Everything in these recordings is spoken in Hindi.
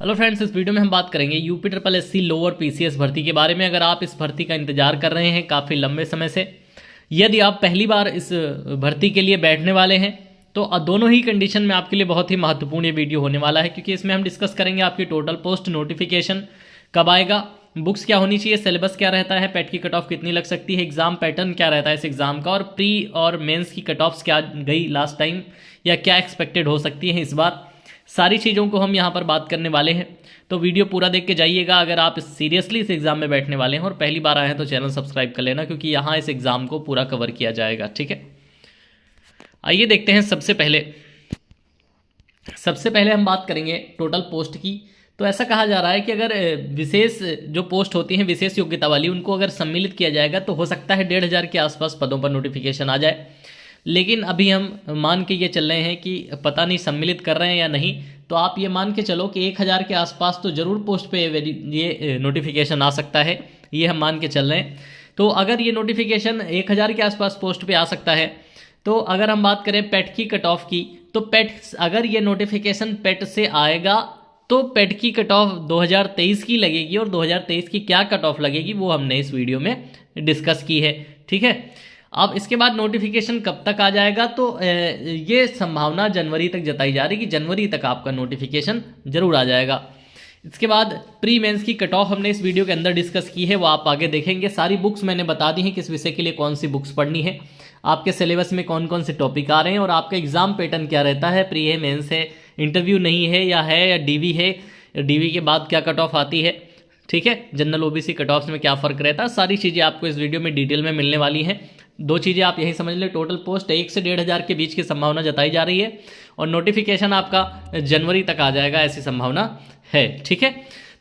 हेलो फ्रेंड्स, इस वीडियो में हम बात करेंगे UP triple SC lower PCS भर्ती के बारे में। अगर आप इस भर्ती का इंतजार कर रहे हैं काफ़ी लंबे समय से, यदि आप पहली बार इस भर्ती के लिए बैठने वाले हैं तो दोनों ही कंडीशन में आपके लिए बहुत ही महत्वपूर्ण ये वीडियो होने वाला है, क्योंकि इसमें हम डिस्कस करेंगे आपकी टोटल पोस्ट नोटिफिकेशन कब आएगा, बुक्स क्या होनी चाहिए, सिलेबस क्या रहता है, पेट की कट ऑफ कितनी लग सकती है, एग्जाम पैटर्न क्या रहता है इस एग्जाम का, और प्री और मेंस की कट ऑफ्स क्या गई लास्ट टाइम या क्या एक्सपेक्टेड हो सकती है इस बार। सारी चीज़ों को हम यहाँ पर बात करने वाले हैं, तो वीडियो पूरा देख के जाइएगा। अगर आप सीरियसली इस एग्ज़ाम में बैठने वाले हैं और पहली बार आए हैं तो चैनल सब्सक्राइब कर लेना, क्योंकि यहाँ इस एग्ज़ाम को पूरा कवर किया जाएगा। ठीक है, आइए देखते हैं। सबसे पहले हम बात करेंगे टोटल पोस्ट की। तो ऐसा कहा जा रहा है कि अगर विशेष जो पोस्ट होती हैं विशेष योग्यता वाली, उनको अगर सम्मिलित किया जाएगा तो हो सकता है 1,500 के आसपास पदों पर नोटिफिकेशन आ जाए। लेकिन अभी हम मान के ये चल रहे हैं कि पता नहीं सम्मिलित कर रहे हैं या नहीं, तो आप ये मान के चलो कि 1,000 के आसपास तो ज़रूर पोस्ट पे ये नोटिफिकेशन आ सकता है, ये हम मान के चल रहे हैं। तो अगर ये नोटिफिकेशन 1,000 के आसपास पोस्ट पे आ सकता है, तो अगर हम बात करें पेट की कट ऑफ की, तो पेट अगर ये नोटिफिकेशन पेट से आएगा तो पेट की कट ऑफ 2023 की लगेगी, और 2023 की क्या कट ऑफ लगेगी वो हमने इस वीडियो में डिस्कस की है। ठीक है, अब इसके बाद नोटिफिकेशन कब तक आ जाएगा, तो ये संभावना जनवरी तक जताई जा रही है कि जनवरी तक आपका नोटिफिकेशन जरूर आ जाएगा। इसके बाद प्री मेंस की कट ऑफ हमने इस वीडियो के अंदर डिस्कस की है, वो आप आगे देखेंगे। सारी बुक्स मैंने बता दी हैं किस विषय के लिए कौन सी बुक्स पढ़नी है, आपके सिलेबस में कौन कौन से टॉपिक आ रहे हैं, और आपका एग्जाम पैटर्न क्या रहता है, प्री है, मेंस है, इंटरव्यू नहीं है या डीवी है, डीवी के बाद क्या कट ऑफ आती है। ठीक है, जनरल ओबीसी कट ऑफ्स में क्या फ़र्क रहता है, सारी चीज़ें आपको इस वीडियो में डिटेल में मिलने वाली हैं। दो चीज़ें आप यही समझ लें, टोटल पोस्ट 1 से 1,500 के बीच की संभावना जताई जा रही है, और नोटिफिकेशन आपका जनवरी तक आ जाएगा ऐसी संभावना है। ठीक है,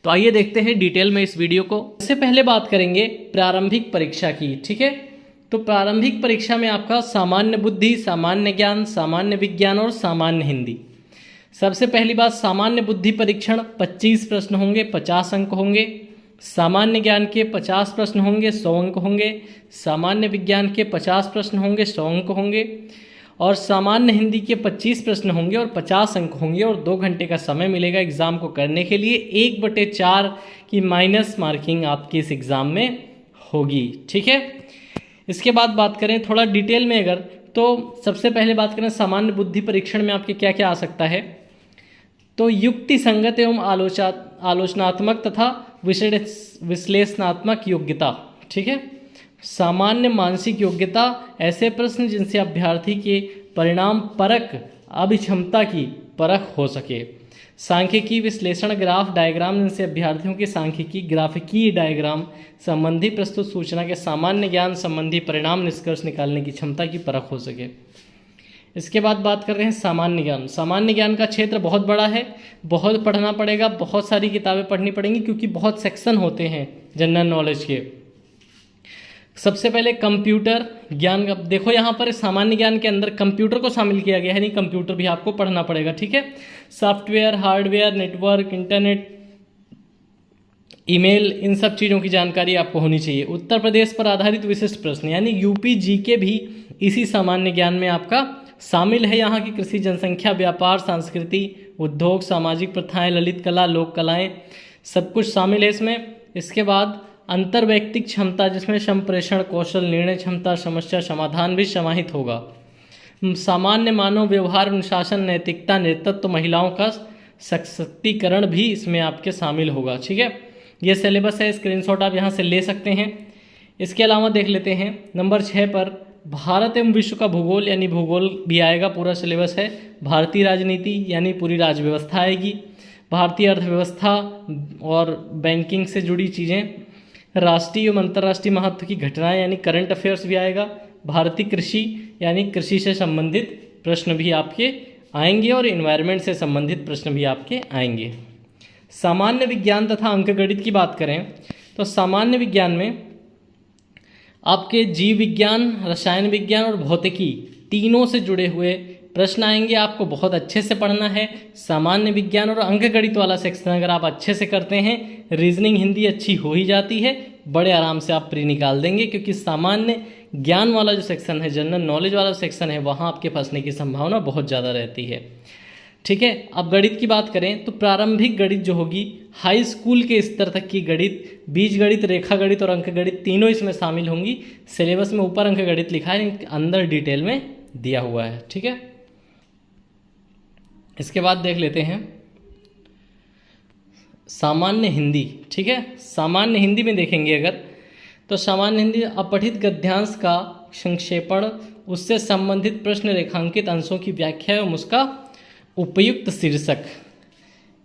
तो आइए देखते हैं डिटेल में इस वीडियो को। इससे पहले बात करेंगे प्रारंभिक परीक्षा की। ठीक है, तो प्रारंभिक परीक्षा में आपका सामान्य बुद्धि, सामान्य ज्ञान, सामान्य विज्ञान और सामान्य हिंदी। सबसे पहली बात, सामान्य बुद्धि परीक्षण 25 प्रश्न होंगे, 50 अंक होंगे। सामान्य ज्ञान के 50 प्रश्न होंगे, 100 अंक होंगे। सामान्य विज्ञान के 50 प्रश्न होंगे, 100 अंक होंगे। और सामान्य हिंदी के 25 प्रश्न होंगे और 50 अंक होंगे, और 2 घंटे का समय मिलेगा एग्ज़ाम को करने के लिए। 1/4 की माइनस मार्किंग आपकी इस एग्ज़ाम में होगी। ठीक है, इसके बाद बात करें थोड़ा डिटेल में अगर, तो सबसे पहले बात करें सामान्य बुद्धि परीक्षण में आपके क्या क्या आ सकता है। तो युक्ति संगत एवं आलोचनात्मक तथा विश्लेषणात्मक योग्यता। ठीक है, सामान्य मानसिक योग्यता, ऐसे प्रश्न जिनसे अभ्यर्थी के परिणाम परक अभिक्षमता की परख हो सके। सांख्यिकी विश्लेषण, ग्राफ डायग्राम, जिनसे अभ्यर्थियों की सांख्यिकी ग्राफिकीय डायग्राम संबंधी प्रस्तुत सूचना के सामान्य ज्ञान संबंधी परिणाम निष्कर्ष निकालने की क्षमता की परख हो सके। इसके बाद बात कर रहे हैं सामान्य ज्ञान। सामान्य ज्ञान का क्षेत्र बहुत बड़ा है, बहुत पढ़ना पड़ेगा, बहुत सारी किताबें पढ़नी पड़ेंगी, क्योंकि बहुत सेक्शन होते हैं जनरल नॉलेज के। सबसे पहले कंप्यूटर ज्ञान का देखो, यहाँ पर सामान्य ज्ञान के अंदर कंप्यूटर को शामिल किया गया है, नहीं कंप्यूटर भी आपको पढ़ना पड़ेगा। ठीक है, software, hardware, network, internet, email, इन सब चीज़ों की जानकारी आपको होनी चाहिए। उत्तर प्रदेश पर आधारित विशिष्ट प्रश्न यानी यूपी जीके भी इसी सामान्य ज्ञान में आपका शामिल है। यहाँ की कृषि, जनसंख्या, व्यापार, संस्कृति, उद्योग, सामाजिक प्रथाएं, ललित कला, लोक कलाएं, सब कुछ शामिल है इसमें। इसके बाद अंतर्वैयक्तिक क्षमता, जिसमें संप्रेषण कौशल, निर्णय क्षमता, समस्या समाधान भी समाहित होगा। सामान्य मानव व्यवहार, अनुशासन, नैतिकता, नेतृत्व, महिलाओं का सशक्तिकरण भी इसमें आपके शामिल होगा। ठीक है, ये सिलेबस है, स्क्रीनशॉट आप यहाँ से ले सकते हैं। इसके अलावा देख लेते हैं नंबर 6 पर भारत एवं विश्व का भूगोल, यानी भूगोल भी आएगा, पूरा सिलेबस है। भारतीय राजनीति यानी पूरी राजव्यवस्था आएगी। भारतीय अर्थव्यवस्था और बैंकिंग से जुड़ी चीज़ें, राष्ट्रीय एवं अंतर्राष्ट्रीय महत्व की घटनाएं यानी करंट अफेयर्स भी आएगा। भारतीय कृषि यानी कृषि से संबंधित प्रश्न भी आपके आएंगे, और इन्वायरमेंट से संबंधित प्रश्न भी आपके आएंगे। सामान्य विज्ञान तथा अंकगणित की बात करें तो सामान्य विज्ञान में आपके जीव विज्ञान, रसायन विज्ञान और भौतिकी तीनों से जुड़े हुए प्रश्न आएंगे। आपको बहुत अच्छे से पढ़ना है। सामान्य विज्ञान और अंकगणित वाला सेक्शन अगर आप अच्छे से करते हैं, रीजनिंग हिंदी अच्छी हो ही जाती है, बड़े आराम से आप प्री निकाल देंगे, क्योंकि सामान्य ज्ञान वाला जो सेक्शन है, जनरल नॉलेज वाला सेक्शन है, वहाँ आपके फंसने की संभावना बहुत ज़्यादा रहती है। ठीक है। अब गणित की बात करें तो प्रारंभिक गणित जो होगी हाई स्कूल के स्तर तक की गणित, बीज गणित, रेखा गणित और अंक गणित तीनों इसमें शामिल होंगी। सिलेबस में ऊपर अंक गणित लिखा है, अंदर डिटेल में दिया हुआ है। ठीक है। इसके बाद देख लेते हैं सामान्य हिंदी। ठीक है, सामान्य हिंदी में देखेंगे अगर तो सामान्य हिंदी अपठित गद्यांश का संक्षेपण, उससे संबंधित प्रश्न, रेखांकित अंशों की व्याख्या एवं उसका उपयुक्त शीर्षक,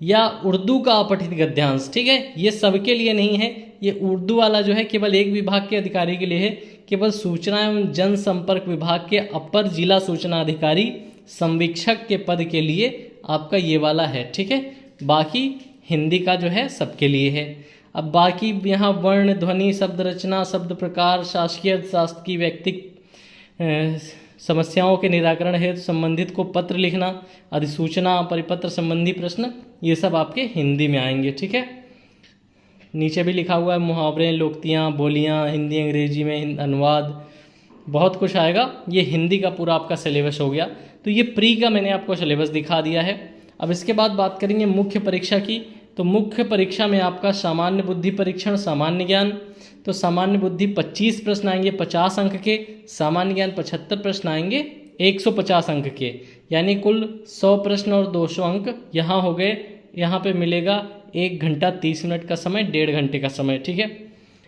या उर्दू का अपठित गद्यांश। ठीक है, ये सबके लिए नहीं है, ये उर्दू वाला जो है केवल एक विभाग के अधिकारी के लिए है, केवल सूचना एवं जनसंपर्क विभाग के अपर जिला सूचना अधिकारी संवीक्षक के पद के लिए आपका ये वाला है। ठीक है, बाकी हिंदी का जो है सबके लिए है। अब बाकी यहाँ वर्ण, ध्वनि, शब्द रचना, शब्द प्रकार, शासकीय अर्थशास्त्र की व्यक्तिक समस्याओं के निराकरण हेतु संबंधित को पत्र लिखना, अधिसूचना, परिपत्र संबंधी प्रश्न, ये सब आपके हिंदी में आएंगे। ठीक है, नीचे भी लिखा हुआ है मुहावरे, लोकोक्तियाँ, बोलियाँ, हिंदी अंग्रेजी में अनुवाद, बहुत कुछ आएगा। ये हिंदी का पूरा आपका सिलेबस हो गया। तो ये प्री का मैंने आपको सिलेबस दिखा दिया है। अब इसके बाद बात करेंगे मुख्य परीक्षा की। तो मुख्य परीक्षा में आपका सामान्य बुद्धि परीक्षण, सामान्य ज्ञान, तो सामान्य बुद्धि 25 प्रश्न आएंगे 50 अंक के, सामान्य ज्ञान 75 प्रश्न आएंगे 150 अंक के, यानी कुल 100 प्रश्न और 200 अंक यहाँ हो गए। यहाँ पे मिलेगा 1 घंटा 30 मिनट का समय, 1.5 घंटे का समय। ठीक है,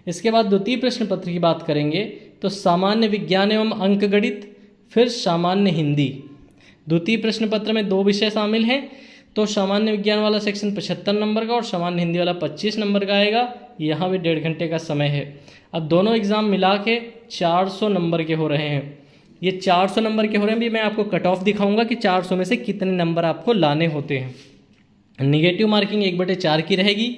इसके बाद द्वितीय प्रश्न पत्र की बात करेंगे तो सामान्य विज्ञान एवं अंक गणित, फिर सामान्य हिंदी। द्वितीय प्रश्न पत्र में 2 विषय शामिल हैं, तो सामान्य विज्ञान वाला सेक्शन 75 नंबर का और सामान्य हिंदी वाला 25 नंबर का आएगा। यहाँ भी 1.5 घंटे का समय है। अब दोनों एग्जाम मिला के 400 नंबर के हो रहे हैं। ये 400 नंबर के हो रहे हैं, भी मैं आपको कट ऑफ दिखाऊंगा कि 400 में से कितने नंबर आपको लाने होते हैं। निगेटिव मार्किंग 1/4 की रहेगी।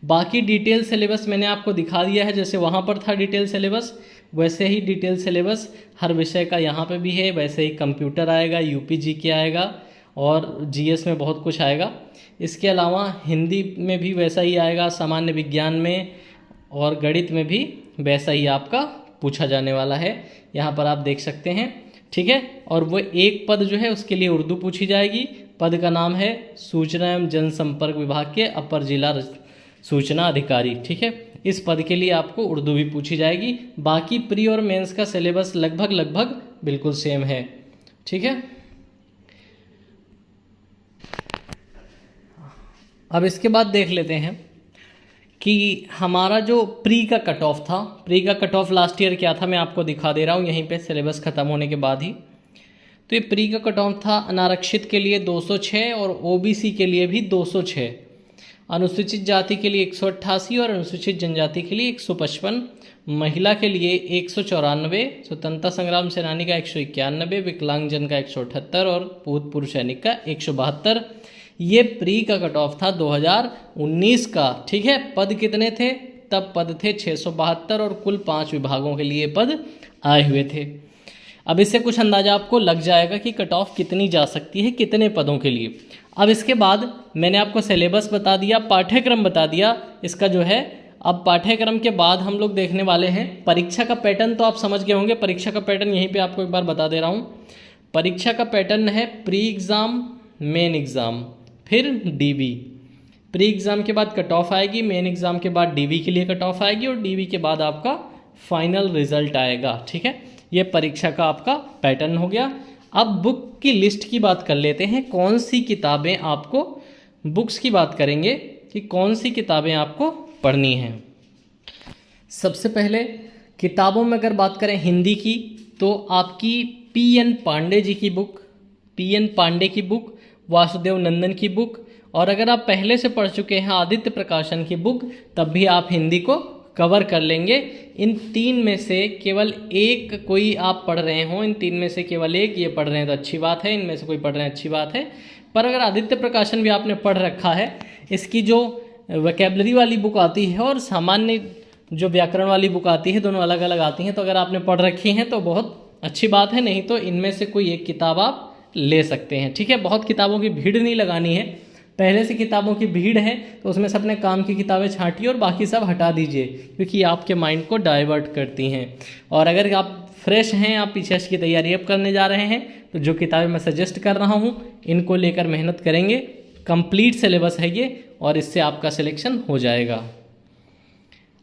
बाकी डिटेल सिलेबस मैंने आपको दिखा दिया है, जैसे वहाँ पर था डिटेल सिलेबस, वैसे ही डिटेल सिलेबस हर विषय का यहाँ पे भी है। वैसे ही कंप्यूटर आएगा, यूपी जीके आएगा और जीएस में बहुत कुछ आएगा। इसके अलावा हिंदी में भी वैसा ही आएगा, सामान्य विज्ञान में और गणित में भी वैसा ही आपका पूछा जाने वाला है। यहाँ पर आप देख सकते हैं। ठीक है, और वो एक पद जो है उसके लिए उर्दू पूछी जाएगी। पद का नाम है सूचना एवं जनसंपर्क विभाग के अपर जिला सूचना अधिकारी। ठीक है, इस पद के लिए आपको उर्दू भी पूछी जाएगी। बाकी प्री और मेंस का सिलेबस लगभग बिल्कुल सेम है। ठीक है, अब इसके बाद देख लेते हैं कि हमारा जो प्री का कट ऑफ था, प्री का कट ऑफ लास्ट ईयर क्या था, मैं आपको दिखा दे रहा हूँ यहीं पे सिलेबस ख़त्म होने के बाद ही। तो ये प्री का कट ऑफ था अनारक्षित के लिए 206 और ओबीसी के लिए भी 206, अनुसूचित जाति के लिए 188 और अनुसूचित जनजाति के लिए 155, महिला के लिए 194, स्वतंत्रता संग्राम सेनानी का 191, विकलांगजन का 178 और भूतपूर्व सैनिक का 172। ये प्री का कट ऑफ था 2019 का। ठीक है, पद कितने थे तब? पद थे 672 और कुल 5 विभागों के लिए पद आए हुए थे। अब इससे कुछ अंदाजा आपको लग जाएगा कि कट ऑफ कितनी जा सकती है, कितने पदों के लिए। अब इसके बाद मैंने आपको सिलेबस बता दिया, पाठ्यक्रम बता दिया इसका जो है। अब पाठ्यक्रम के बाद हम लोग देखने वाले हैं परीक्षा का पैटर्न। तो आप समझ गए होंगे परीक्षा का पैटर्न, यहीं पे आपको एक बार बता दे रहा हूँ। परीक्षा का पैटर्न है प्री एग्ज़ाम, मेन एग्ज़ाम, फिर डीवी। प्री एग्ज़ाम के बाद कट ऑफ आएगी, मेन एग्ज़ाम के बाद डीवी के लिए कट ऑफ आएगी और डीवी के बाद आपका फाइनल रिजल्ट आएगा। ठीक है, ये परीक्षा का आपका पैटर्न हो गया। अब बुक की लिस्ट की बात कर लेते हैं, कौन सी किताबें आपको, बुक्स की बात करेंगे कि कौन सी किताबें आपको पढ़नी हैं। सबसे पहले किताबों में अगर बात करें हिंदी की, तो आपकी पीएन पांडे जी की बुक, पीएन पांडे की बुक, वासुदेव नंदन की बुक, और अगर आप पहले से पढ़ चुके हैं आदित्य प्रकाशन की बुक, तब भी आप हिंदी को कवर कर लेंगे। इन 3 में से केवल एक कोई आप पढ़ रहे हो, इन 3 में से केवल एक ये पढ़ रहे हैं तो अच्छी बात है, इनमें से कोई पढ़ रहे हैं अच्छी बात है। पर अगर आदित्य प्रकाशन भी आपने पढ़ रखा है, इसकी जो वोकैबलरी वाली बुक आती है और सामान्य जो व्याकरण वाली बुक आती है, दोनों अलग अलग आती हैं, तो अगर आपने पढ़ रखी हैं तो बहुत अच्छी बात है। नहीं तो इनमें से कोई एक किताब आप ले सकते हैं। ठीक है, बहुत किताबों की भीड़ नहीं लगानी है, पहले से किताबों की भीड़ है तो उसमें से अपने काम की किताबें छांटिए और बाकी सब हटा दीजिए, क्योंकि आपके माइंड को डाइवर्ट करती हैं। और अगर आप फ्रेश हैं, आप पीछे की तैयारी अब करने जा रहे हैं, तो जो किताबें मैं सजेस्ट कर रहा हूँ इनको लेकर मेहनत करेंगे। कंप्लीट सिलेबस है ये और इससे आपका सिलेक्शन हो जाएगा।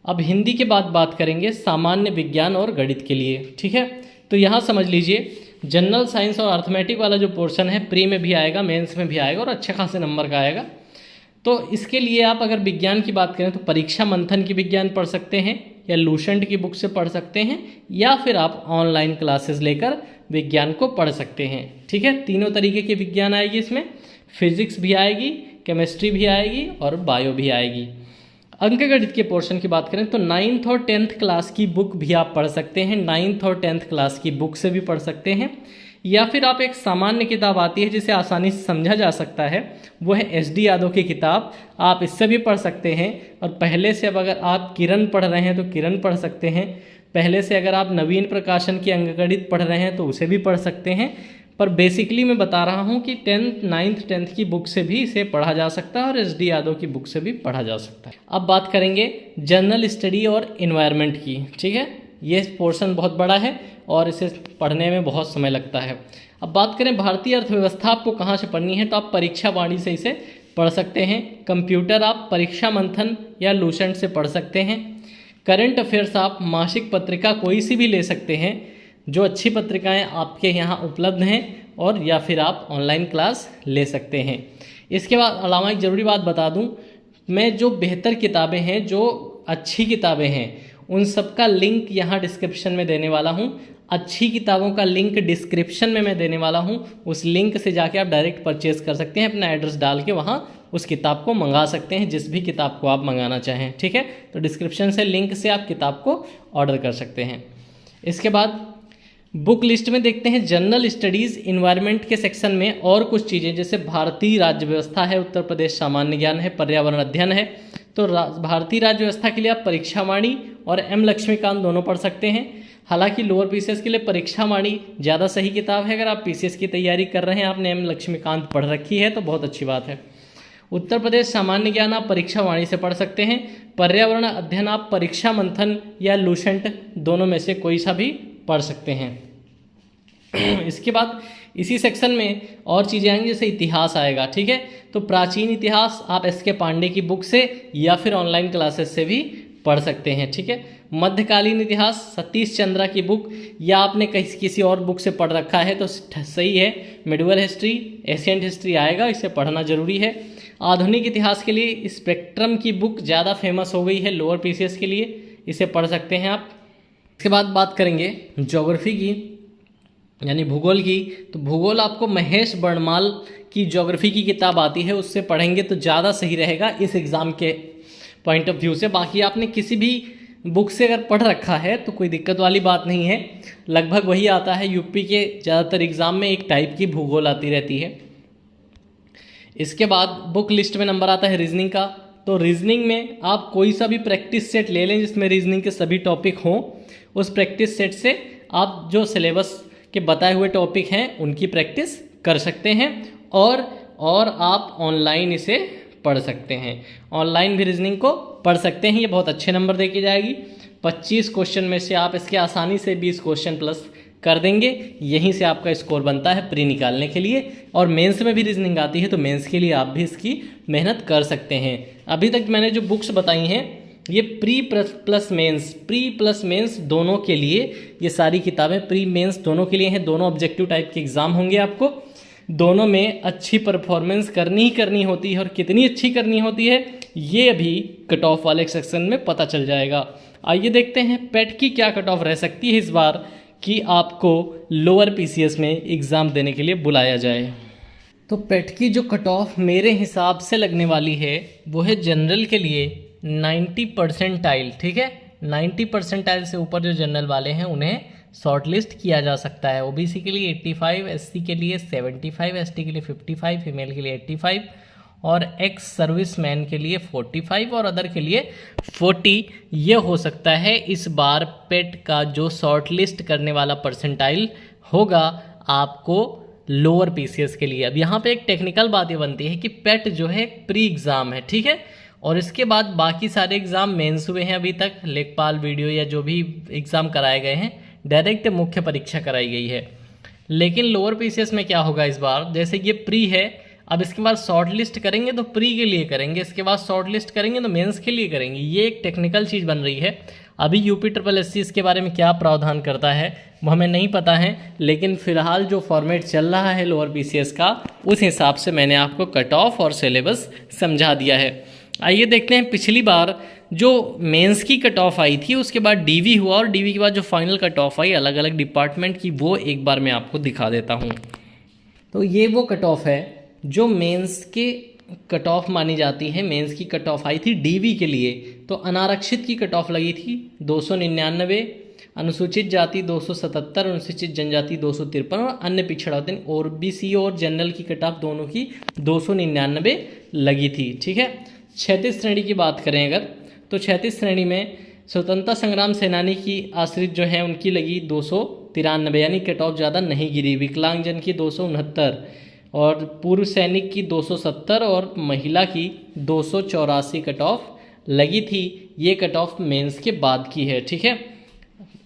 अब हिंदी के बाद बात करेंगे सामान्य विज्ञान और गणित के लिए, ठीक है। तो यहाँ समझ लीजिए जनरल साइंस और अर्थमेटिक वाला जो पोर्शन है प्री में भी आएगा, मेंस में भी आएगा और अच्छे खासे नंबर का आएगा। तो इसके लिए आप अगर विज्ञान की बात करें तो परीक्षा मंथन की विज्ञान पढ़ सकते हैं या लूसेंट की बुक से पढ़ सकते हैं, या फिर आप ऑनलाइन क्लासेस लेकर विज्ञान को पढ़ सकते हैं, ठीक है। तीनों तरीके की विज्ञान आएगी इसमें, फिजिक्स भी आएगी, केमिस्ट्री भी आएगी और बायो भी आएगी। अंकगणित के पोर्शन की बात करें तो 9th और 10th क्लास की बुक भी आप पढ़ सकते हैं, 9th और 10th क्लास की बुक से भी पढ़ सकते हैं, या फिर आप एक सामान्य किताब आती है जिसे आसानी से समझा जा सकता है, वो है एस.डी. यादव की किताब, आप इससे भी पढ़ सकते हैं। और पहले से अब अगर आप किरण पढ़ रहे हैं तो किरण पढ़ सकते हैं, पहले से अगर आप नवीन प्रकाशन की अंकगणित पढ़ रहे हैं तो उसे भी पढ़ सकते हैं। पर बेसिकली मैं बता रहा हूँ कि 9th 10th की बुक से भी इसे पढ़ा जा सकता है और एस.डी. यादव की बुक से भी पढ़ा जा सकता है। अब बात करेंगे जनरल स्टडी और इन्वायरमेंट की, ठीक है। ये पोर्शन बहुत बड़ा है और इसे पढ़ने में बहुत समय लगता है। अब बात करें भारतीय अर्थव्यवस्था आपको कहाँ से पढ़नी है, तो आप परीक्षा वाणी से इसे पढ़ सकते हैं। कंप्यूटर आप परीक्षा मंथन या लूसेंट से पढ़ सकते हैं। करंट अफेयर्स आप मासिक पत्रिका कोई सी भी ले सकते हैं, जो अच्छी पत्रिकाएं आपके यहाँ उपलब्ध हैं, और या फिर आप ऑनलाइन क्लास ले सकते हैं। इसके बाद अलावा एक ज़रूरी बात बता दूं, मैं जो बेहतर किताबें हैं, जो अच्छी किताबें हैं, उन सब का लिंक यहाँ डिस्क्रिप्शन में देने वाला हूँ। अच्छी किताबों का लिंक डिस्क्रिप्शन में मैं देने वाला हूँ, उस लिंक से जाके आप डायरेक्ट परचेज़ कर सकते हैं, अपना एड्रेस डाल के वहाँ उस किताब को मंगा सकते हैं, जिस भी किताब को आप मंगाना चाहें, ठीक है। तो डिस्क्रिप्शन से लिंक से आप किताब को ऑर्डर कर सकते हैं। इसके बाद बुक लिस्ट में देखते हैं जनरल स्टडीज़ इन्वायरमेंट के सेक्शन में और कुछ चीज़ें, जैसे भारतीय राज्य व्यवस्था है, उत्तर प्रदेश सामान्य ज्ञान है, पर्यावरण अध्ययन है। तो भारतीय राज्य व्यवस्था के लिए आप परीक्षा वाणी और एम लक्ष्मीकांत दोनों पढ़ सकते हैं। हालांकि लोअर पीसीएस के लिए परीक्षा वाणी ज़्यादा सही किताब है। अगर आप पीसीएस की तैयारी कर रहे हैं, आपने एम लक्ष्मीकांत पढ़ रखी है तो बहुत अच्छी बात है। उत्तर प्रदेश सामान्य ज्ञान आप परीक्षा वाणी से पढ़ सकते हैं। पर्यावरण अध्ययन आप परीक्षा मंथन या लूसेंट दोनों में से कोई सा भी पढ़ सकते हैं। इसके बाद इसी सेक्शन में और चीज़ें आएंगी, जैसे इतिहास आएगा, ठीक है। तो प्राचीन इतिहास आप एस.के. पांडे की बुक से या फिर ऑनलाइन क्लासेस से भी पढ़ सकते हैं, ठीक है। मध्यकालीन इतिहास सतीश चंद्रा की बुक, या आपने किसी और बुक से पढ़ रखा है तो सही है। मिडिवल हिस्ट्री, एशियंट हिस्ट्री आएगा, इसे पढ़ना जरूरी है। आधुनिक इतिहास के लिए स्पेक्ट्रम की बुक ज़्यादा फेमस हो गई है लोअर पीसीएस के लिए, इसे पढ़ सकते हैं आप। इसके बाद बात करेंगे ज्योग्राफी की, यानी भूगोल की। तो भूगोल आपको महेश बर्णमाल की ज्योग्राफी की किताब आती है, उससे पढ़ेंगे तो ज़्यादा सही रहेगा इस एग्ज़ाम के पॉइंट ऑफ व्यू से। बाकी आपने किसी भी बुक से अगर पढ़ रखा है तो कोई दिक्कत वाली बात नहीं है, लगभग वही आता है। यूपी के ज़्यादातर एग्ज़ाम में एक टाइप की भूगोल आती रहती है। इसके बाद बुक लिस्ट में नंबर आता है रीजनिंग का। तो रीजनिंग में आप कोई सा भी प्रैक्टिस सेट ले लें जिसमें रीजनिंग के सभी टॉपिक हों। उस प्रैक्टिस सेट से आप जो सिलेबस के बताए हुए टॉपिक हैं उनकी प्रैक्टिस कर सकते हैं, और आप ऑनलाइन इसे पढ़ सकते हैं। ऑनलाइन भी रीजनिंग को पढ़ सकते हैं, ये बहुत अच्छे नंबर दे के जाएगी। 25 क्वेश्चन में से आप इसके आसानी से 20 क्वेश्चन प्लस कर देंगे, यहीं से आपका स्कोर बनता है प्री निकालने के लिए। और मेंस में भी रीजनिंग आती है, तो मेंस के लिए आप भी इसकी मेहनत कर सकते हैं। अभी तक मैंने जो बुक्स बताई हैं ये प्री प्लस मेंस दोनों के लिए, ये सारी किताबें प्री मेंस दोनों के लिए हैं। दोनों ऑब्जेक्टिव टाइप के एग्जाम होंगे, आपको दोनों में अच्छी परफॉर्मेंस करनी ही करनी होती है, और कितनी अच्छी करनी होती है ये अभी कट ऑफ वाले सेक्शन में पता चल जाएगा। आइए देखते हैं पेट की क्या कट ऑफ रह सकती है इस बार कि आपको लोअर पीसीएस में एग्ज़ाम देने के लिए बुलाया जाए। तो पेट की जो कट ऑफ मेरे हिसाब से लगने वाली है वो है जनरल के लिए 90 परसेंटाइल, ठीक है। 90 परसेंटाइल से ऊपर जो जनरल वाले हैं उन्हें शॉर्टलिस्ट किया जा सकता है। ओबीसी के लिए 85, एससी के लिए 75, एसटी के लिए 55, फीमेल के लिए 85, और एक्स सर्विसमैन के लिए 45 और अदर के लिए 40। ये हो सकता है इस बार पेट का जो शॉर्टलिस्ट करने वाला परसेंटाइल होगा आपको लोअर पीसीएस के लिए। अब यहाँ पे एक टेक्निकल बात ये बनती है कि पेट जो है प्री एग्ज़ाम है, ठीक है, और इसके बाद बाकी सारे एग्ज़ाम मेंस हुए हैं अभी तक, लेखपाल वीडियो या जो भी एग्ज़ाम कराए गए हैं, डायरेक्ट मुख्य परीक्षा कराई गई है। लेकिन लोअर पीसीएस में क्या होगा इस बार, जैसे ये प्री है, अब इसके बाद शॉर्ट लिस्ट करेंगे तो प्री के लिए करेंगे, इसके बाद शॉर्ट लिस्ट करेंगे तो मेंस के लिए करेंगे। ये एक टेक्निकल चीज़ बन रही है। अभी यूपी इसके बारे में क्या प्रावधान करता है वो हमें नहीं पता है, लेकिन फिलहाल जो फॉर्मेट चल रहा है लोअर पीसीएस का, उस हिसाब से मैंने आपको कट ऑफ और सिलेबस समझा दिया है। आइए देखते हैं पिछली बार जो मेंस की कट ऑफ आई थी, उसके बाद डीवी हुआ, और डीवी के बाद जो फाइनल कट ऑफ आई अलग अलग डिपार्टमेंट की, वो एक बार मैं आपको दिखा देता हूँ। तो ये वो कट ऑफ है जो मेंस के कट ऑफ मानी जाती है। मेंस की कट ऑफ आई थी डीवी के लिए, तो अनारक्षित की कट ऑफ लगी थी 299, अनुसूचित जाति 277, अनुसूचित जनजाति 253 और अन्य पिछड़ा वर्ग ओबीसी और जनरल की कट ऑफ दोनों की 299 लगी थी, ठीक है। 36 श्रेणी की बात करें अगर, तो 36 श्रेणी में स्वतंत्रता संग्राम सेनानी की आश्रित जो है उनकी लगी 293, यानी कट ऑफ ज़्यादा नहीं गिरी। विकलांगजन की 269 और पूर्व सैनिक की 270 और महिला की 284 कट ऑफ लगी थी। ये कट ऑफ मेंस के बाद की है, ठीक है।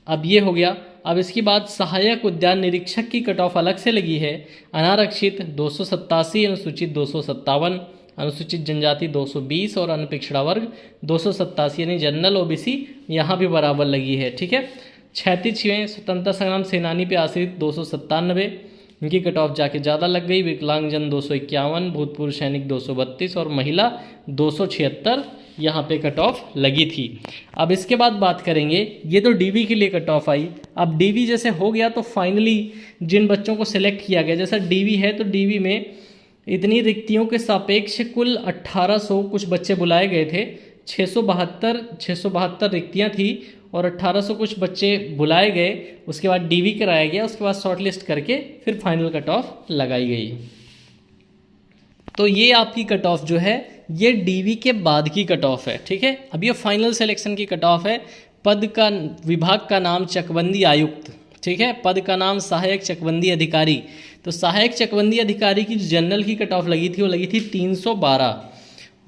अब ये हो गया। अब इसके बाद सहायक उद्यान निरीक्षक की कट ऑफ अलग से लगी है। अनारक्षित 287, अनुसूचित 257, अनुसूचित जनजाति 220 और अन्य पिछड़ा वर्ग 287, यानी जनरल ओबीसी यहाँ भी बराबर लगी है, ठीक है। 36वें स्वतंत्रता संग्राम सेनानी पे आश्रित 297, इनकी कट ऑफ जाके ज़्यादा लग गई। विकलांगजन 251, भूतपूर्व सैनिक 232 और महिला 276 यहाँ पे कट ऑफ लगी थी। अब इसके बाद बात करेंगे, ये तो डीवी के लिए कट ऑफ आई। अब डीवी जैसे हो गया तो फाइनली जिन बच्चों को सिलेक्ट किया गया, जैसा डीवी है तो डीवी में इतनी रिक्तियों के सापेक्ष कुल 1800 कुछ बच्चे बुलाए गए थे। 672 रिक्तियाँ थी और 1800 कुछ बच्चे बुलाए गए। उसके बाद डीवी कराया गया, उसके बाद शॉर्ट लिस्ट करके फिर फाइनल कट ऑफ लगाई गई। तो ये आपकी कट ऑफ जो है ये डीवी के बाद की कट ऑफ है, ठीक है। अब ये फाइनल सिलेक्शन की कट ऑफ है। पद का विभाग का नाम चकबंदी आयुक्त, ठीक है। पद का नाम सहायक चकबंदी अधिकारी। तो सहायक चकबंदी अधिकारी की जनरल की कट ऑफ लगी थी, वो लगी थी 312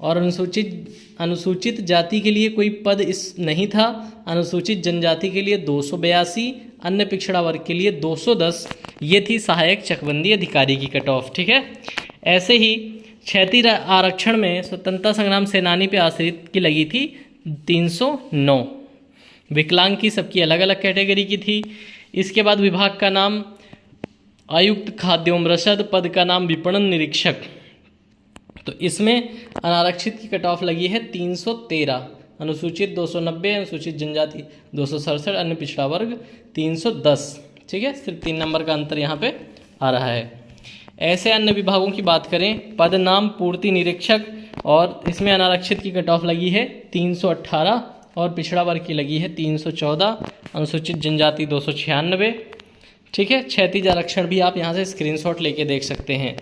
और अनुसूचित जाति के लिए कोई पद इस नहीं था। अनुसूचित जनजाति के लिए 282, अन्य पिछड़ा वर्ग के लिए 210। ये थी सहायक चकबंदी अधिकारी की कट ऑफ, ठीक है। ऐसे ही क्षैतिज आरक्षण में स्वतंत्रता संग्राम सेनानी पे आश्रित की लगी थी 309। विकलांग की सबकी अलग अलग कैटेगरी की थी। इसके बाद विभाग का नाम आयुक्त खाद्य एवं रसद, पद का नाम विपणन निरीक्षक। तो इसमें अनारक्षित की कट ऑफ लगी है 313, अनुसूचित 290, अनुसूचित जनजाति 267, अन्य पिछड़ा वर्ग 310, ठीक है। सिर्फ 3 नंबर का अंतर यहाँ पे आ रहा है। ऐसे अन्य विभागों की बात करें, पद नाम पूर्ति निरीक्षक, और इसमें अनारक्षित की कट ऑफ लगी है 318 और पिछड़ा वर्ग की लगी है 314, अनुसूचित जनजाति 296, ठीक है। क्षैतिज आरक्षण भी आप यहाँ से स्क्रीनशॉट लेके देख सकते हैं।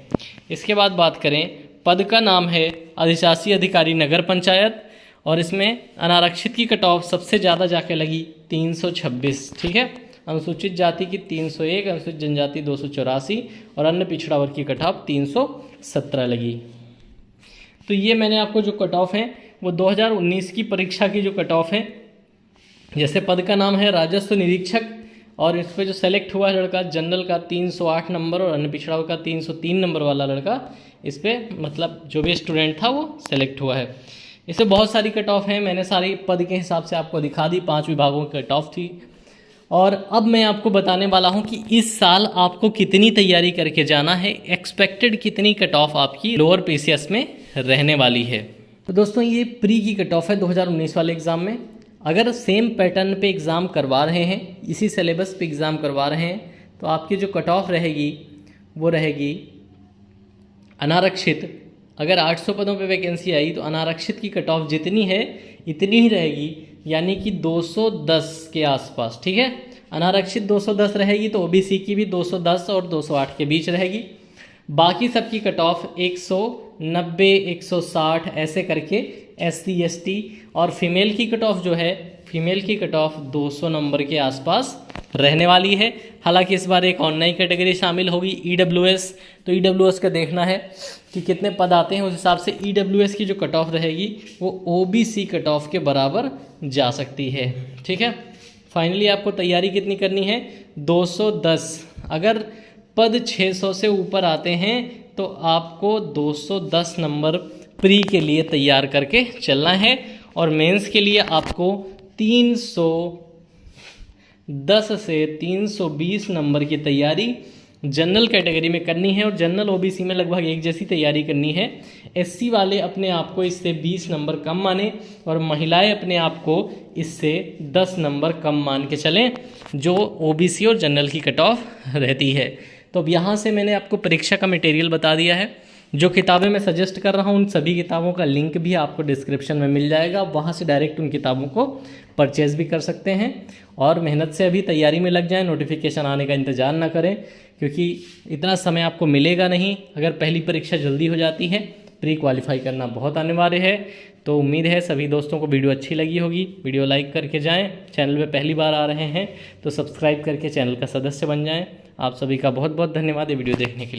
इसके बाद बात करें, पद का नाम है अधिशासी अधिकारी नगर पंचायत, और इसमें अनारक्षित की कट ऑफ सबसे ज़्यादा जाके लगी 326, ठीक है। अनुसूचित जाति की 301, अनुसूचित जनजाति 284 और अन्य पिछड़ा वर्ग की कट ऑफ 317 लगी। तो ये मैंने आपको जो कट ऑफ है वो 2019 की परीक्षा की जो कट ऑफ है। जैसे पद का नाम है राजस्व निरीक्षक, और इस पर जो सेलेक्ट हुआ लड़का जनरल का 308 नंबर और अन्य पिछड़ा वर्ग का 303 नंबर वाला लड़का, इस पर मतलब जो भी स्टूडेंट था वो सेलेक्ट हुआ है। इससे बहुत सारी कट ऑफ है, मैंने सारी पद के हिसाब से आपको दिखा दी। 5 विभागों की कट ऑफ थी। और अब मैं आपको बताने वाला हूं कि इस साल आपको कितनी तैयारी करके जाना है, एक्सपेक्टेड कितनी कट ऑफ आपकी लोअर पीसीएस में रहने वाली है। तो दोस्तों ये प्री की कट ऑफ है 2019 वाले एग्ज़ाम में। अगर सेम पैटर्न पे एग्ज़ाम करवा रहे हैं, इसी सिलेबस पे एग्ज़ाम करवा रहे हैं, तो आपकी जो कट ऑफ रहेगी वो रहेगी अनारक्षित। अगर 800 पदों पे वैकेंसी आई तो अनारक्षित की कट ऑफ जितनी है इतनी ही रहेगी, यानी कि 210 के आसपास, ठीक है। अनारक्षित 210 रहेगी तो ओबीसी की भी 210 और 208 के बीच रहेगी। बाकी सबकी कट ऑफ 190, 160 ऐसे करके एससी एसटी और फीमेल की कट ऑफ जो है फीमेल की कट ऑफ 200 नंबर के आसपास रहने वाली है। हालांकि इस बार एक और नई कैटेगरी शामिल होगी EWS। तो EWS का देखना है कि कितने पद आते हैं, उस हिसाब से EWS की जो कट ऑफ रहेगी वो OBC कट ऑफ के बराबर जा सकती है। ठीक है, फाइनली आपको तैयारी कितनी करनी है, 210। अगर पद 600 से ऊपर आते हैं तो आपको 210 नंबर प्री के लिए तैयार करके चलना है, और मेंस के लिए आपको 310 से 320 नंबर की तैयारी जनरल कैटेगरी में करनी है, और जनरल OBC में लगभग एक जैसी तैयारी करनी है। SC वाले अपने आप को इससे 20 नंबर कम माने, और महिलाएं अपने आप को इससे 10 नंबर कम मान के चलें, जो OBC और जनरल की कट ऑफ रहती है। तो अब यहाँ से मैंने आपको परीक्षा का मटेरियल बता दिया है। जो किताबें मैं सजेस्ट कर रहा हूँ उन सभी किताबों का लिंक भी आपको डिस्क्रिप्शन में मिल जाएगा, वहाँ से डायरेक्ट उन किताबों को परचेज भी कर सकते हैं। और मेहनत से अभी तैयारी में लग जाएं, नोटिफिकेशन आने का इंतज़ार ना करें, क्योंकि इतना समय आपको मिलेगा नहीं। अगर पहली परीक्षा जल्दी हो जाती है, प्री क्वालिफाई करना बहुत अनिवार्य है। तो उम्मीद है सभी दोस्तों को वीडियो अच्छी लगी होगी। वीडियो लाइक करके जाएं, चैनल पे पहली बार आ रहे हैं तो सब्सक्राइब करके चैनल का सदस्य बन जाएं। आप सभी का बहुत बहुत धन्यवाद ये वीडियो देखने के लिए।